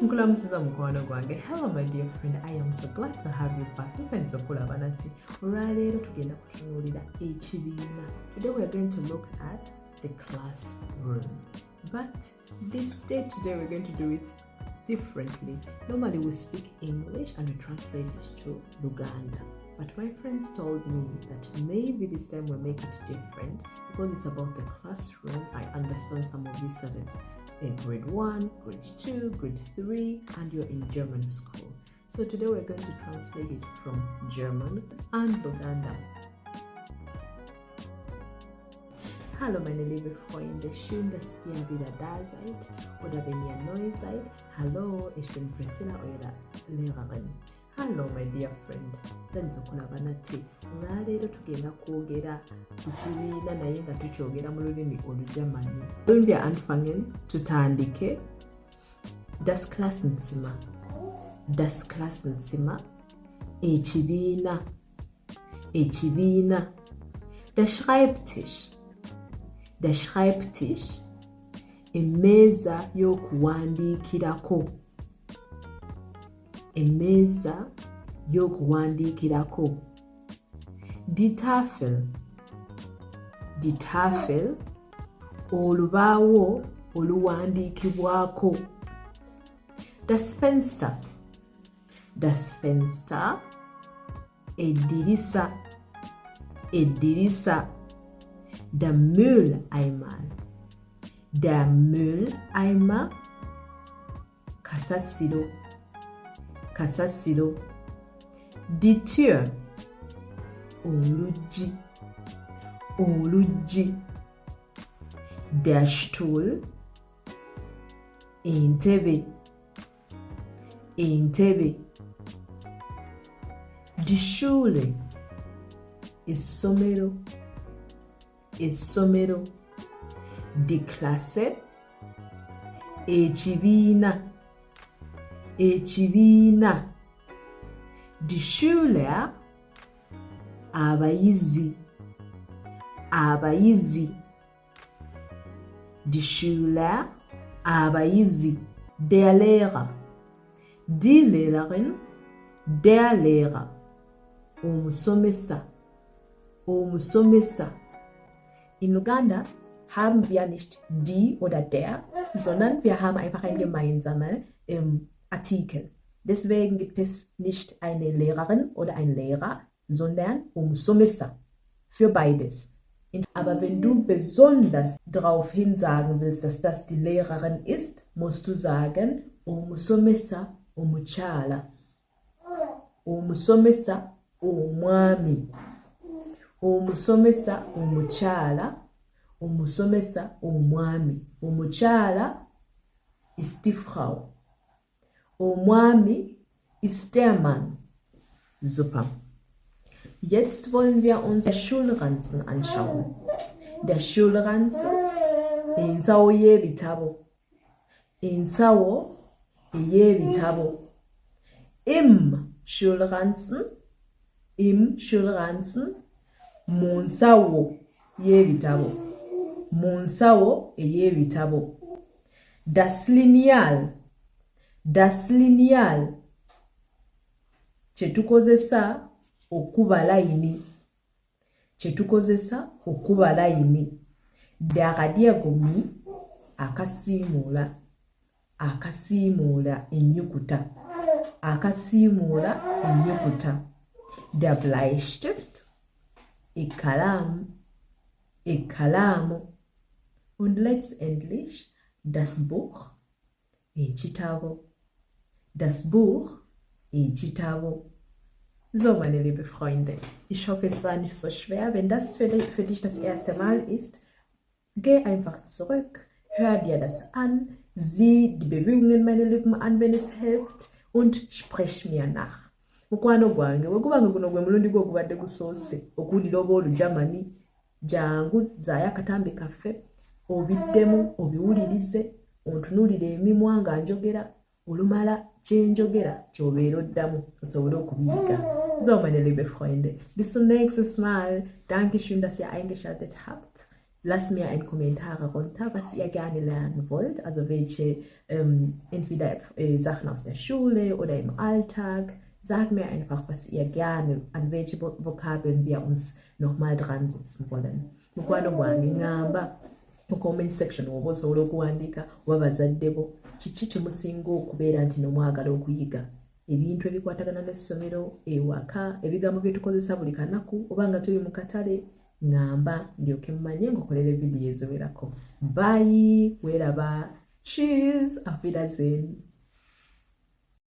Nkulamusiza mukwano gwange. Hello my dear friend, I am so glad to have you back. Nsanyusa okulaba nati. Olwaleero tugenda kutunuulira ekibiina. Today we are going to look at the classroom. But this day today we're going to do it differently. Normally we speak English and we translate it to Luganda. But my friends told me that maybe this time we'll make it different because it's about the classroom. I understand some of you started in grade 1, grade 2, grade 3, and you're in German school. So today we're going to translate it from German and Luganda. Hallo meine liebe Freunde, schön, dass ihr wieder da seid oder wenn ihr neu seid. Hallo, ich bin Priscilla, eure Lehrerin. Hallo my dear friend, nsanyusa okulaba nate. Olwaleero tugenda kwogera ku kibiina naye nga tukyogera mu lulimi Olujamani. Wollen wir anfangen? Tutandike. Das Klassenzimmer. Das Klassenzimmer. Ekibiina. Ekibiina. Der Schreibtisch. Der Schreibtisch. Emmeeza y'okuwandiikirako. Emmeeza y'okuwandiikirako. Die Tafel. Die Tafel. Olubaawo oluwandiikibwako. Das Fenster. Das Fenster. Eddirisa. Eddirisa. Der Mülleimer. Der Mülleimer. Kasasiro. Kasasiro. Die Tür. Oluggi. Oluggi. Der Stuhl. Entebe. Entebe. Die Schule. Essomero. Essomero. Die Klasse. Ekibiina. Ekibiina. Die Schüler. Abayizi. Abayizi. Die Schüler. Abayizi. Der Lehrer. Die Lehrerin. Der Lehrer. Omusomesa. Omusomesa. In Luganda haben wir nicht die oder der, sondern wir haben einfach ein gemeinsamer Artikel. Deswegen gibt es nicht eine Lehrerin oder ein Lehrer, sondern Omusomesa für beides. Aber wenn du besonders darauf hinsagen willst, dass das die Lehrerin ist, musst du sagen Omusomesa omukyala. Omusomesa omwami. Omusomesa omukyala. Omusomesa omwami. Omukyala ist die Frau. Omwami ist der Mann. Super. Jetzt wollen wir uns den Schulranzen anschauen. Der Schulranzen, ensawo y'ebitabo. Ensawo ey'ebitabo. Im Schulranzen, mu nsawo y'ebitabo. Mu nsawo ey'ebitabo. Das Lineal. Das Lineal. Kyetukozesa okuba layini. Kyetukozesa okuba layini. Der Radiergummi. Akasiimuula. Akasiimuula ennyukuta. Akasiimuula ennyukuta. Der Bleistift. Ekkalaamu. Ekkalaamu. Und letztendlich das Buch. Ekitabo. Das Buch. Ekitabo. So, meine liebe Freunde, ich hoffe, es war nicht so schwer. Wenn das für dich das erste Mal ist, geh einfach zurück, hör dir das an, sieh die Bewegungen meiner Lippen an, wenn es hilft, und sprich mir nach. Mukwano gwange, wegubanga guno gwe mulundi gwo ogubadde gusoose okuwulira oba Olujamani, jangu zaayo akatambi kaffe, obiddemu, obiwulirize, ontunuulire emimwa nga njogera, olumala kye njogera ky'obeera oddamu osobole okubiyiga. So, meine liebe Freunde, bis zum nächsten Mal. Dankeschön, dass ihr eingeschaltet habt. lasst mir einen Kommentar runter, was ihr gerne lernen wollt, also welche entweder Sachen aus der Schule oder im Alltag. Sagt mir einfach, was ihr gerne, an welche Vokabeln wir uns nochmal dran setzen wollen. Mukwano gwange ngamba mu comment section oba osobola okuwandiika oba bazadde bo kiki kye musinga okubeera nti nomwagala okuyiga ebintu ebikwatagana n'essomero ewaka ebigambo bye tukozesa buli kanaku oba nga tuli mu katale ngamba ndyoke mmanye ngaokolera vidiyo eziwerako. Bye, weeraba. Cheers, auf Wiedersehen.